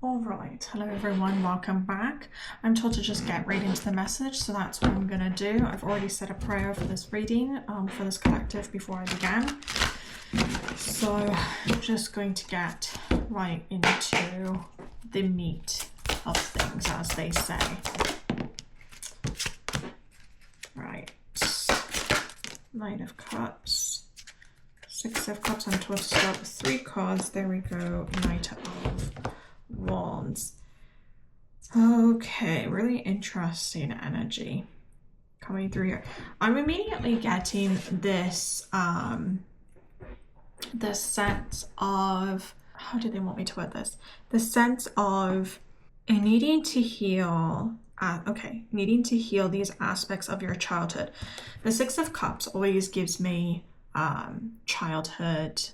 All right, hello everyone, welcome back. I'm told to just get right into the message, so that's what I'm gonna do. I've already said a prayer for this reading, for this collective before I began. So I'm just going to get right into the meat of things, as they say. Right, Knight of Cups, Six of Cups. I'm told to start with 3 cards. There we go, Knight of Wands. Okay, really interesting energy coming through here. I'm immediately getting this this sense of, how do they want me to word this? The sense of needing to heal. Needing to heal these aspects of your childhood. The Six of Cups always gives me childhood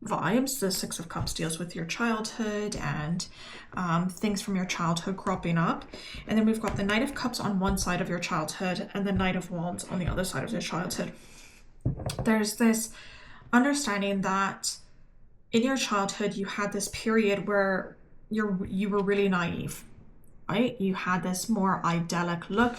vibes. The Six of Cups deals with your childhood and things from your childhood cropping up. And then we've got the Knight of Cups on one side of your childhood and the Knight of Wands on the other side of your childhood. There's this understanding that in your childhood you had this period where you were really naive, right? You had this more idyllic look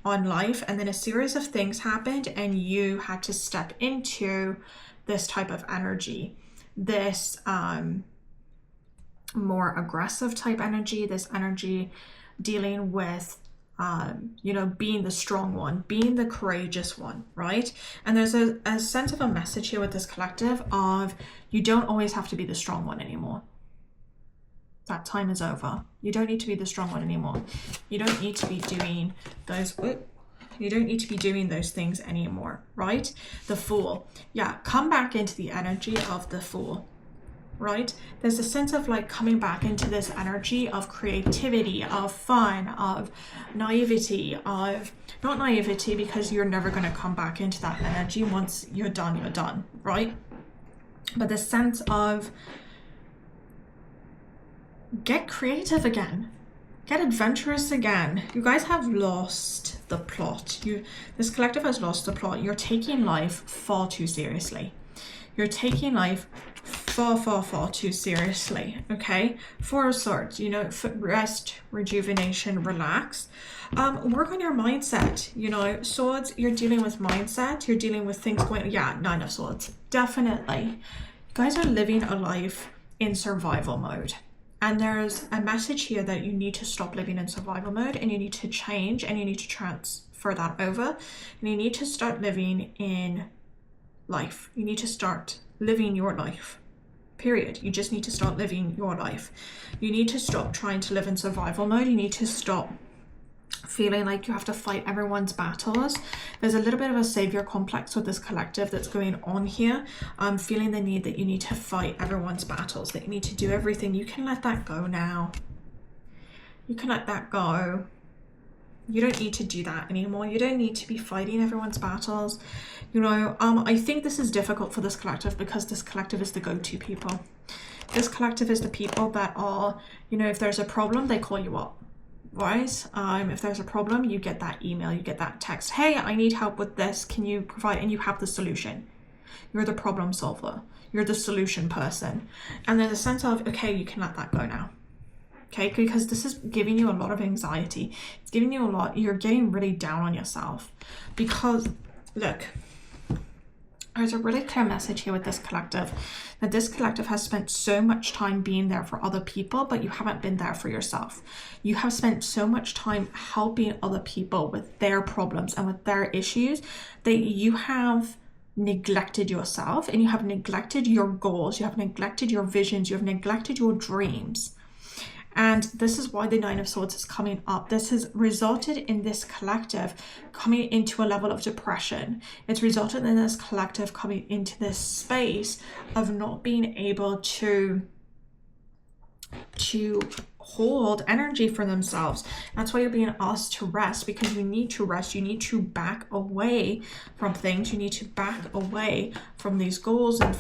on life, and then a series of things happened and you had to step into this type of energy, this more aggressive type energy, this energy dealing with being the strong one, being the courageous one, right? And there's a sense of a message here with this collective of, you don't always have to be the strong one anymore. That time is over. You don't need to be the strong one anymore. You don't need to be doing those things anymore, right? The Fool. Yeah, come back into the energy of the Fool, right? There's a sense of like coming back into this energy of creativity, of fun, of naivety, of not naivety, because you're never going to come back into that energy. Once you're done, right? But the sense of get creative again, get adventurous again. You guys have lost the plot. This collective has lost the plot. You're taking life far too seriously. You're taking life far too seriously. Okay, Four of Swords, rest, rejuvenation, relax. Work on your mindset. Swords, you're dealing with mindset, you're dealing with things going, Nine of Swords, definitely. You guys are living a life in survival mode. And there's a message here that you need to stop living in survival mode, and you need to change, and you need to transfer that over, and you need to start living in life. You need to start living your life, period. You just need to start living your life. You need to stop trying to live in survival mode. You need to stop feeling like you have to fight everyone's battles. There's a little bit of a savior complex with this collective that's going on here. I'm feeling the need that you need to fight everyone's battles, that you need to do everything. You can let that go now. You can let that go. You don't need to do that anymore. You don't need to be fighting everyone's battles. I think this is difficult for this collective because this collective is the go-to people. This collective is the people that are, if there's a problem, they call you up. Right? If there's a problem, you get that email, you get that text, hey, I need help with this, can you provide? And you have the solution. You're the problem solver, you're the solution person. And there's a sense of, okay, you can let that go now, okay? Because this is giving you a lot of anxiety. It's giving you a lot, you're getting really down on yourself because, look, there's a really clear message here with this collective, that this collective has spent so much time being there for other people, but you haven't been there for yourself. You have spent so much time helping other people with their problems and with their issues that you have neglected yourself, and you have neglected your goals, you have neglected your visions, you have neglected your dreams. And this is why the Nine of Swords is coming up. This has resulted in this collective coming into a level of depression. It's resulted in this collective coming into this space of not being able to hold energy for themselves. That's why you're being asked to rest, because you need to rest. You need to back away from things. You need to back away from these goals and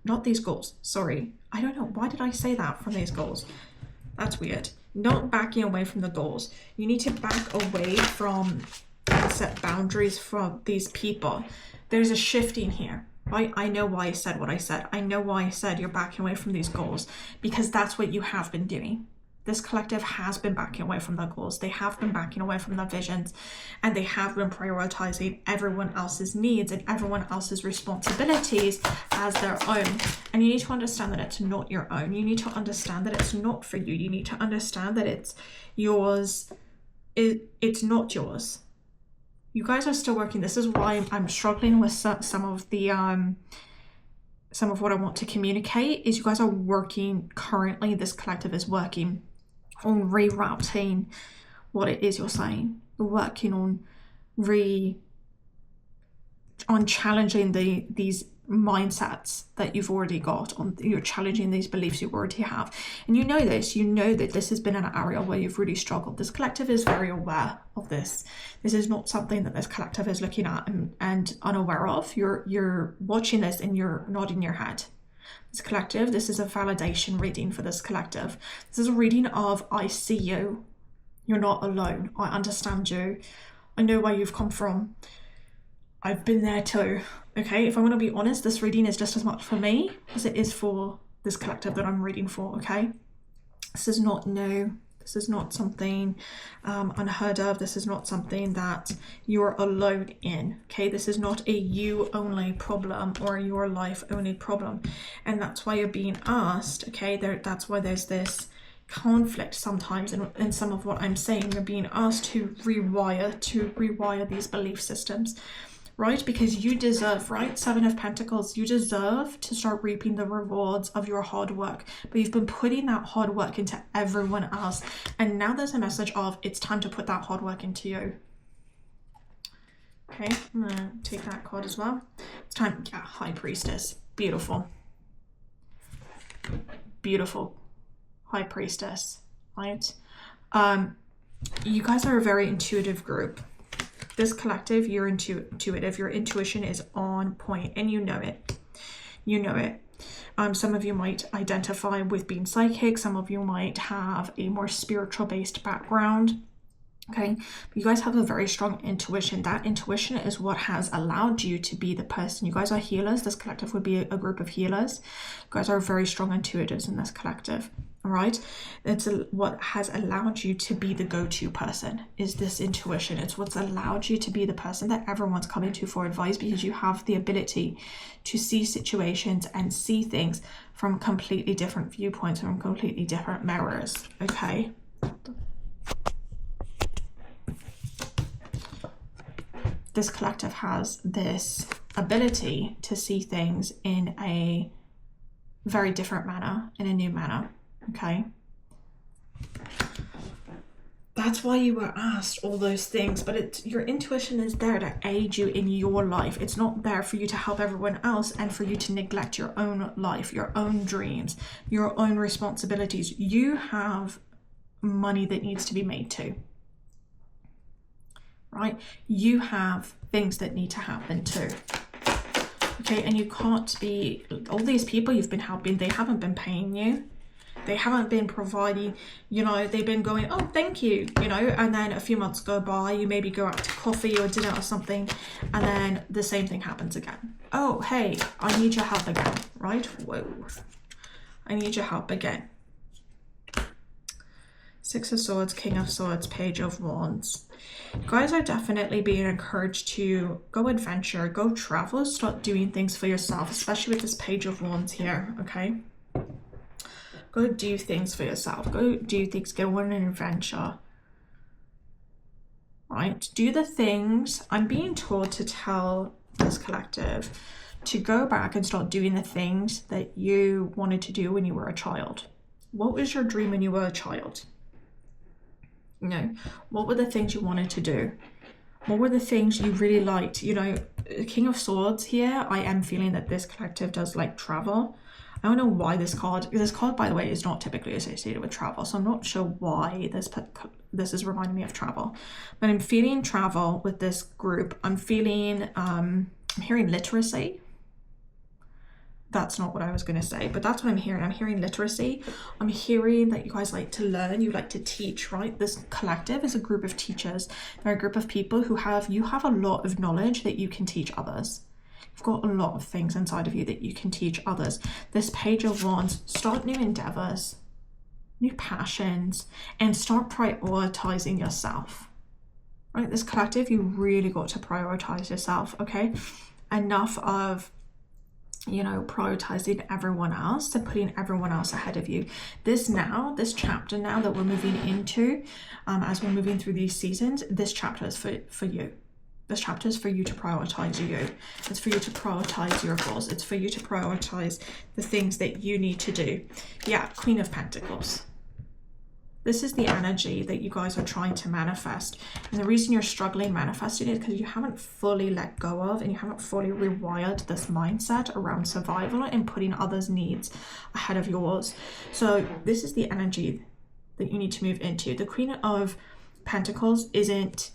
not these goals. Sorry. I don't know. Why did I say that? From these goals. That's weird. Not backing away from the goals. You need to back away from and set boundaries from these people. There's a shifting here. right? I know why I said what I said. I know why I said you're backing away from these goals, because that's what you have been doing. This collective has been backing away from their goals. They have been backing away from their visions, and they have been prioritizing everyone else's needs and everyone else's responsibilities as their own. And you need to understand that it's not your own. You need to understand that it's not for you. You need to understand that it's yours. It's not yours. You guys are still working. This is why I'm struggling with some of the some of what I want to communicate is you guys are working currently. This collective is working on rerouting what it is you're saying. You're working on challenging these mindsets that you've already got. You're challenging these beliefs you already have, and you know this. You know that this has been an area where you've really struggled. This collective is very aware of this. This is not something that this collective is looking at and unaware of. You're watching this and you're nodding your head. This collective, this is a validation reading for this collective. This is a reading of, I see you. You're not alone. I understand you. I know where you've come from. I've been there too. Okay, if I'm going to be honest, this reading is just as much for me as it is for this collective that I'm reading for, okay? This is not new. This is not something unheard of. This is not something that you're alone in, okay? This is not a you-only problem or your life-only problem. And that's why you're being asked, okay? That's why there's this conflict sometimes in some of what I'm saying. You're being asked to rewire these belief systems, right? Because you deserve, right? 7 of Pentacles, you deserve to start reaping the rewards of your hard work. But you've been putting that hard work into everyone else. And now there's a message of it's time to put that hard work into you. Okay, I'm gonna take that card as well. It's time, yeah, High Priestess. Beautiful. Beautiful. High Priestess, right? You guys are a very intuitive group. This collective, you're intuitive. Your intuition is on point, and you know it. You know it. Some of you might identify with being psychic. Some of you might have a more spiritual based background. Okay, but you guys have a very strong intuition. That intuition is what has allowed you to be the person. You guys are healers. This collective would be a group of healers. You guys are very strong intuitives in this collective. All right, it's what has allowed you to be the go-to person is this intuition. It's what's allowed you to be the person that everyone's coming to for advice, because you have the ability to see situations and see things from completely different viewpoints, from completely different mirrors. Okay. This collective has this ability to see things in a very different manner, in a new manner. Okay, that's why you were asked all those things, but your intuition is there to aid you in your life. It's not there for you to help everyone else and for you to neglect your own life, your own dreams, your own responsibilities. You have money that needs to be made too, right? You have things that need to happen too. Okay, and you can't be, all these people you've been helping, they haven't been paying you. They haven't been providing, you know, they've been going, oh, thank you, you know, and then a few months go by, you maybe go out to coffee or dinner or something, and then the same thing happens again. Oh, hey, I need your help again, right? Whoa, I need your help again. 6 of Swords, King of Swords, Page of Wands. You guys are definitely being encouraged to go adventure, go travel, start doing things for yourself, especially with this Page of Wands here, okay? Go do things for yourself. Go do things. Go on an adventure. Right? Do the things. I'm being told to tell this collective to go back and start doing the things that you wanted to do when you were a child. What was your dream when you were a child? You know, what were the things you wanted to do? What were the things you really liked? You know, King of Swords here, I am feeling that this collective does like travel. I don't know why this card, by the way, is not typically associated with travel, so I'm not sure why this is reminding me of travel. But I'm feeling travel with this group. I'm feeling, I'm hearing literacy. That's not what I was going to say, but that's what I'm hearing. I'm hearing literacy. I'm hearing that you guys like to learn, you like to teach, right? This collective is a group of teachers. They're a group of people who you have a lot of knowledge that you can teach others. You've got a lot of things inside of you that you can teach others. This Page of Wands, start new endeavors, new passions, and start prioritizing yourself. Right, this collective, you really got to prioritize yourself, okay? Enough of, you know, prioritizing everyone else and putting everyone else ahead of you. This chapter now that we're moving into, as we're moving through these seasons, this chapter is for you. This chapter is for you to prioritize you. It's for you to prioritize your goals. It's for you to prioritize the things that you need to do. Yeah, Queen of Pentacles. This is the energy that you guys are trying to manifest. And the reason you're struggling manifesting it is because you haven't fully let go of and you haven't fully rewired this mindset around survival and putting others' needs ahead of yours. So this is the energy that you need to move into. The Queen of Pentacles isn't,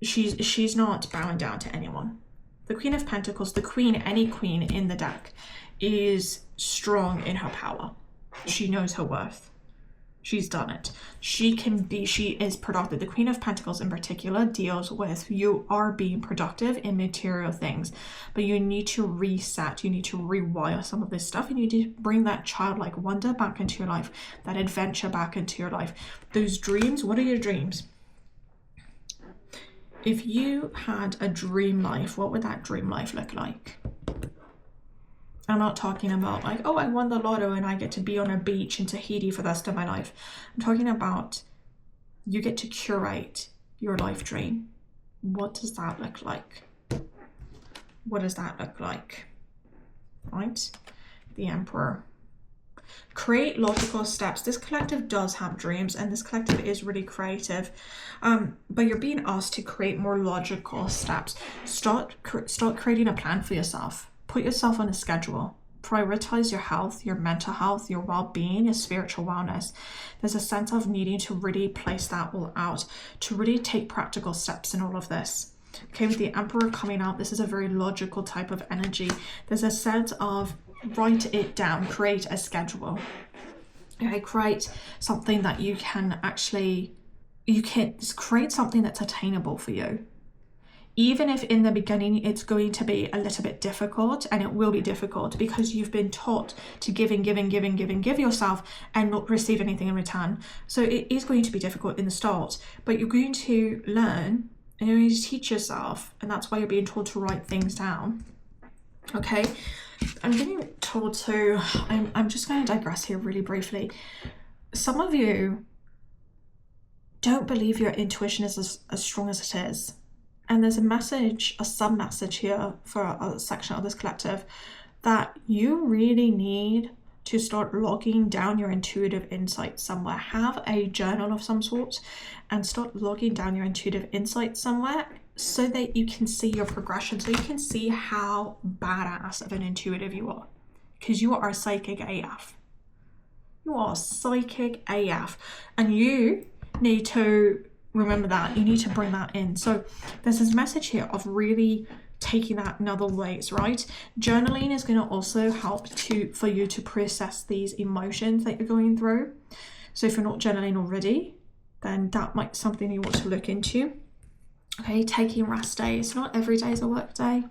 she's not bowing down to anyone. The Queen of Pentacles, the queen, any queen in the deck, is strong in her power. She knows her worth. She's done it. She is productive. The Queen of Pentacles in particular deals with, you are being productive in material things, but you need to reset. You need to rewire some of this stuff. You need to bring that childlike wonder back into your life, that adventure back into your life. Those dreams, what are your dreams? If you had a dream life, what would that dream life look like? I'm not talking about like, oh, I won the lotto and I get to be on a beach in Tahiti for the rest of my life. I'm talking about you get to curate your life dream. What does that look like? What does that look like? Right? The Emperor. Create logical steps. This collective does have dreams and this collective is really creative. But you're being asked to create more logical steps. Start creating a plan for yourself. Put yourself on a schedule. Prioritize your health, your mental health, your well-being, your spiritual wellness. There's a sense of needing to really place that all out, to really take practical steps in all of this. Okay, with the Emperor coming out, this is a very logical type of energy. There's a sense of write it down, create a schedule. Okay, create something that you can create something that's attainable for you. Even if in the beginning it's going to be a little bit difficult, and it will be difficult because you've been taught to give yourself and not receive anything in return. So it is going to be difficult in the start, but you're going to learn and you're going to teach yourself, and that's why you're being told to write things down. Okay, I'm being told to, I'm just going to digress here really briefly. Some of you don't believe your intuition is as strong as it is. And there's a sub-message here for a section of this collective that you really need to start logging down your intuitive insight somewhere. Have a journal of some sort and start logging down your intuitive insight somewhere so that you can see your progression, so you can see how badass of an intuitive you are. Because you are psychic AF. You are psychic AF. And you need to remember that. You need to bring that in. So there's this message here of really taking that in other ways, right? Journaling is going to also help for you to process these emotions that you're going through. So if you're not journaling already, then that might be something you want to look into. Okay, taking rest days. Not every day is a work day.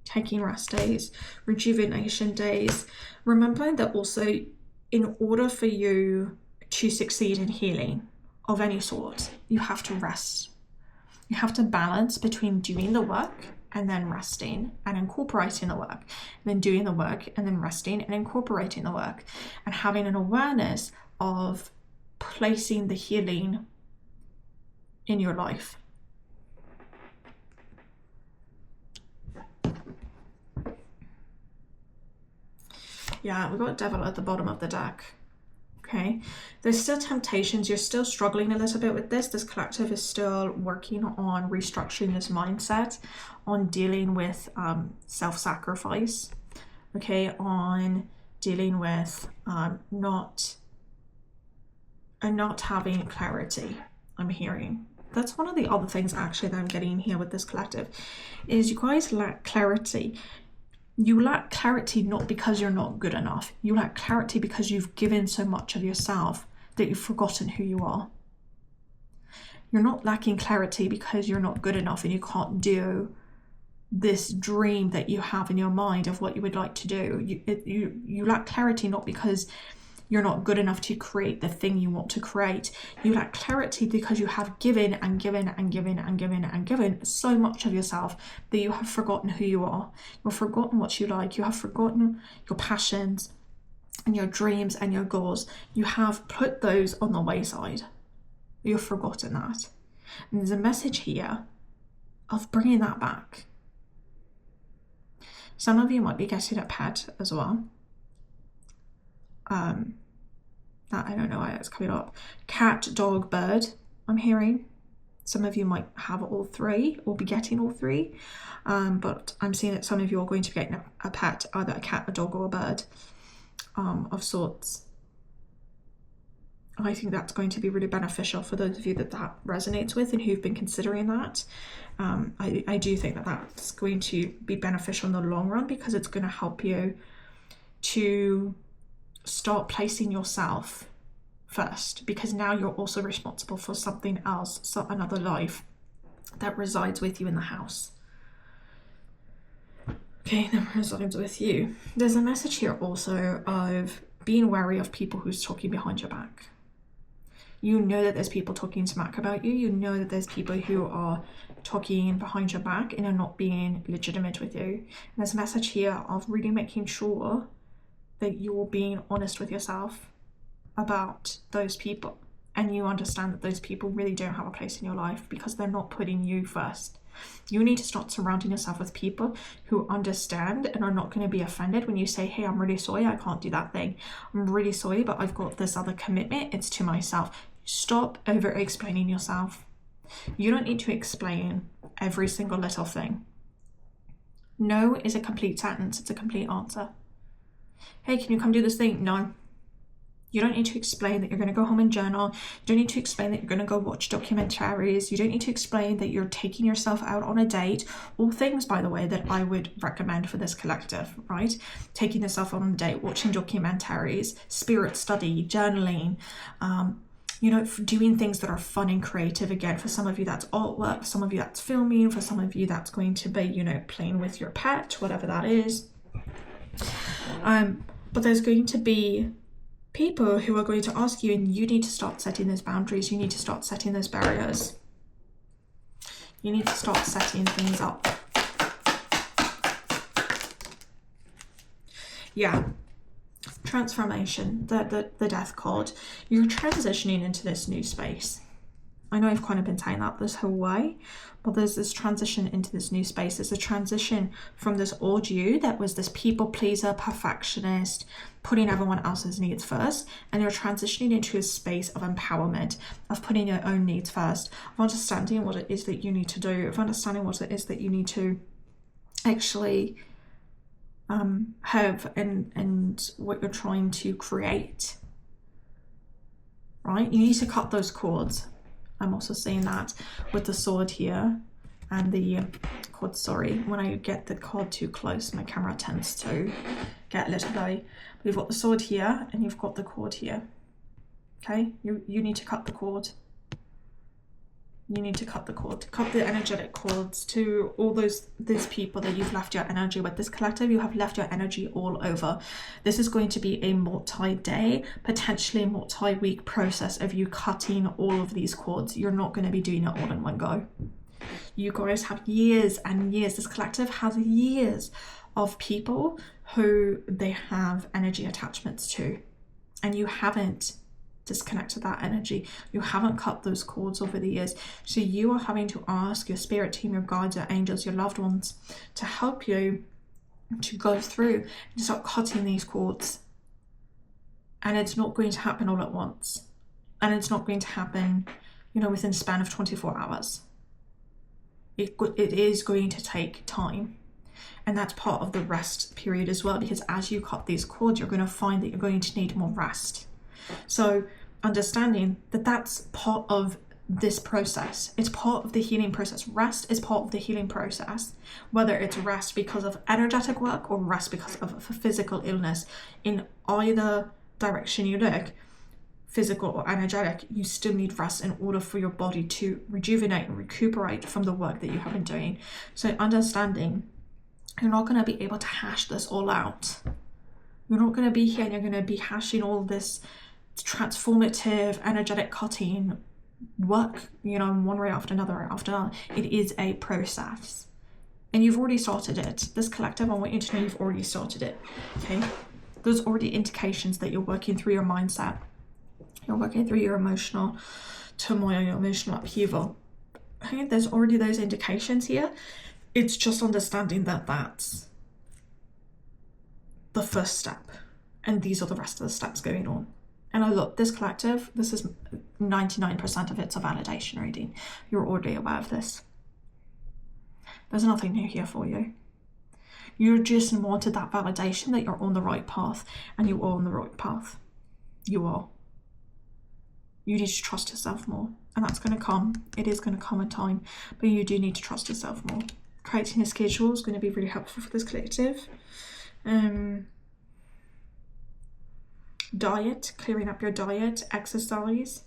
Taking rest days, rejuvenation days. Remembering that also, in order for you to succeed in healing of any sort, you have to rest. You have to balance between doing the work and then resting and incorporating the work, and then doing the work and then resting and incorporating the work, and having an awareness of placing the healing in your life. Yeah, we've got Devil at the bottom of the deck. Okay, there's still temptations. You're still struggling a little bit with this. This collective is still working on restructuring this mindset, on dealing with self-sacrifice, okay, on dealing with not having clarity. I'm hearing that's one of the other things actually that I'm getting here with this collective is you guys lack clarity. You lack clarity not because you're not good enough. You lack clarity because you've given so much of yourself that you've forgotten who you are. You're not lacking clarity because you're not good enough and you can't do this dream that you have in your mind of what you would like to do. You lack clarity, not because you're not good enough to create the thing you want to create. You lack clarity because you have given and given and given and given and given so much of yourself that you have forgotten who you are. You've forgotten what you like. You have forgotten your passions and your dreams and your goals. You have put those on the wayside. You've forgotten that. And there's a message here of bringing that back. Some of you might be getting a pet as well. I don't know why that's coming up. Cat, dog, bird, I'm hearing. Some of you might have all three or be getting all three. But I'm seeing that some of you are going to be getting a pet, either a cat, a dog, or a bird of sorts. I think that's going to be really beneficial for those of you that resonates with and who've been considering that. I do think that that's going to be beneficial in the long run, because it's going to help you to start placing yourself first, because now you're also responsible for something else, so another life that resides with you in the house. Okay, that resides with you. There's a message here also of being wary of people who's talking behind your back. You know that there's people talking smack about you. You know that there's people who are talking behind your back and are not being legitimate with you. And there's a message here of really making sure that you're being honest with yourself about those people, and you understand that those people really don't have a place in your life because they're not putting you first. You need to start surrounding yourself with people who understand and are not going to be offended when you say, hey, I'm really sorry, I can't do that thing. I'm really sorry, but I've got this other commitment. It's to myself. Stop over explaining yourself. You don't need to explain every single little thing. No is a complete sentence. It's a complete answer. Hey, can you come do this thing? No. You don't need to explain that you're going to go home and journal. You don't need to explain that you're going to go watch documentaries. You don't need to explain that you're taking yourself out on a date. All things, by the way, that I would recommend for this collective, right? Taking yourself out on a date, watching documentaries, spirit study, journaling, doing things that are fun and creative. Again, for some of you, that's artwork. For some of you, that's filming. For some of you, that's going to be, playing with your pet, whatever that is. But there's going to be people who are going to ask you, and you need to start setting those boundaries. You need to start setting those barriers. You need to start setting things up. Yeah. Transformation, the death card. You're transitioning into this new space. I know I've kind of been saying that this whole way, but there's this transition into this new space. There's a transition from this old you that was this people pleaser, perfectionist, putting everyone else's needs first, and you're transitioning into a space of empowerment, of putting your own needs first, of understanding what it is that you need to do, of understanding what it is that you need to actually have and what you're trying to create, right? You need to cut those cords. I'm also saying that with the sword here and the cord. Sorry, when I get the cord too close, my camera tends to get a little blurry. We've got the sword here and you've got the cord here. Okay, you need to cut the cord. You need to cut the cord, cut the energetic cords to all those people that you've left your energy with. This collective, you have left your energy all over. This is going to be a multi-day, potentially multi-week process of you cutting all of these cords. You're not going to be doing it all in one go. You guys have years and years. This collective has years of people who they have energy attachments to, and you haven't disconnected that energy. You haven't cut those cords over the years. So you are having to ask your spirit team, your guides, your angels, your loved ones to help you to go through and start cutting these cords. And it's not going to happen all at once. And it's not going to happen, within a span of 24 hours. It is going to take time. And that's part of the rest period as well, because as you cut these cords, you're going to find that you're going to need more rest. So understanding that that's part of this process. It's part of the healing process. Rest is part of the healing process, whether it's rest because of energetic work or rest because of a physical illness. In either direction you look, physical or energetic, you still need rest in order for your body to rejuvenate and recuperate from the work that you have been doing. So understanding you're not going to be able to hash this all out. You're not going to be here and you're going to be hashing all this transformative, energetic cutting work, you know, one way after another after another. It is a process. And you've already started it. This collective, I want you to know you've already started it. Okay? There's already indications that you're working through your mindset. You're working through your emotional turmoil, your emotional upheaval. Okay? There's already those indications here. It's just understanding that that's the first step. And these are the rest of the steps going on. And I look, this collective, this is 99% of it's a validation reading. You're already aware of this. There's nothing new here for you. You just wanted that validation that you're on the right path, and you are on the right path. You are. You need to trust yourself more, and that's going to come. It is going to come in time, but you do need to trust yourself more. Creating a schedule is going to be really helpful for this collective. Diet, clearing up your diet, exercise.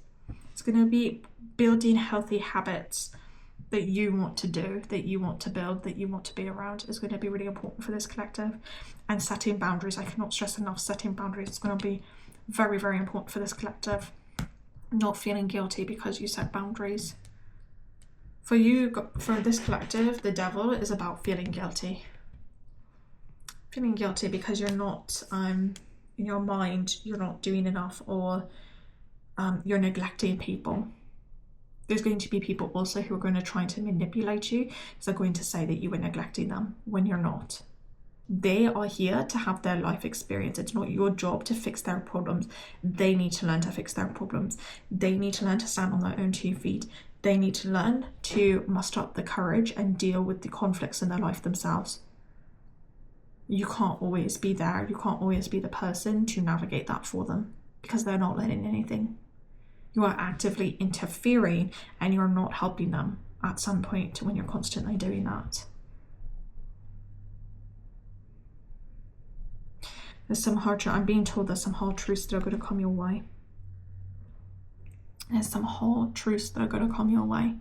It's going to be building healthy habits that you want to do, that you want to build, that you want to be around is going to be really important for this collective. And setting boundaries, I cannot stress enough, setting boundaries is going to be very, very important for this collective. Not feeling guilty because you set boundaries. For you, for this collective, the devil is about feeling guilty. Feeling guilty because you're not, in your mind, you're not doing enough, or you're neglecting people. There's going to be people also who are going to try to manipulate you, because they're going to say that you were neglecting them when you're not. They are here to have their life experience. It's not your job to fix their problems. They need to learn to fix their problems. They need to learn to stand on their own 2 feet. They need to learn to muster up the courage and deal with the conflicts in their life themselves. You can't always be there. You can't always be the person to navigate that for them, because they're not learning anything. You are actively interfering and you're not helping them at some point when you're constantly doing that. There's some hard, I'm being told there's some hard truths that are going to come your way. There's some hard truths that are going to come your way.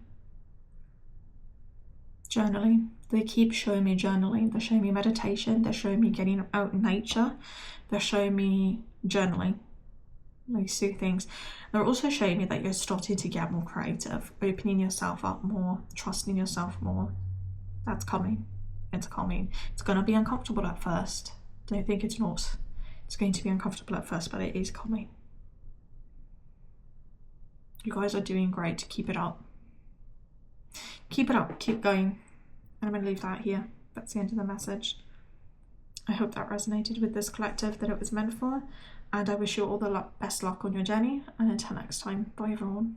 Journaling. They keep showing me journaling. They're showing me meditation. They're showing me getting out in nature. They're showing me journaling. These 2 things. They're also showing me that you're starting to get more creative, opening yourself up more, trusting yourself more. That's coming. It's coming. It's going to be uncomfortable at first. Don't think it's not. It's going to be uncomfortable at first, but it is coming. You guys are doing great. Keep it up. Keep it up. Keep going. And I'm going to leave that here. That's the end of the message. I hope that resonated with this collective that it was meant for. And I wish you all the best luck on your journey. And until next time, bye everyone.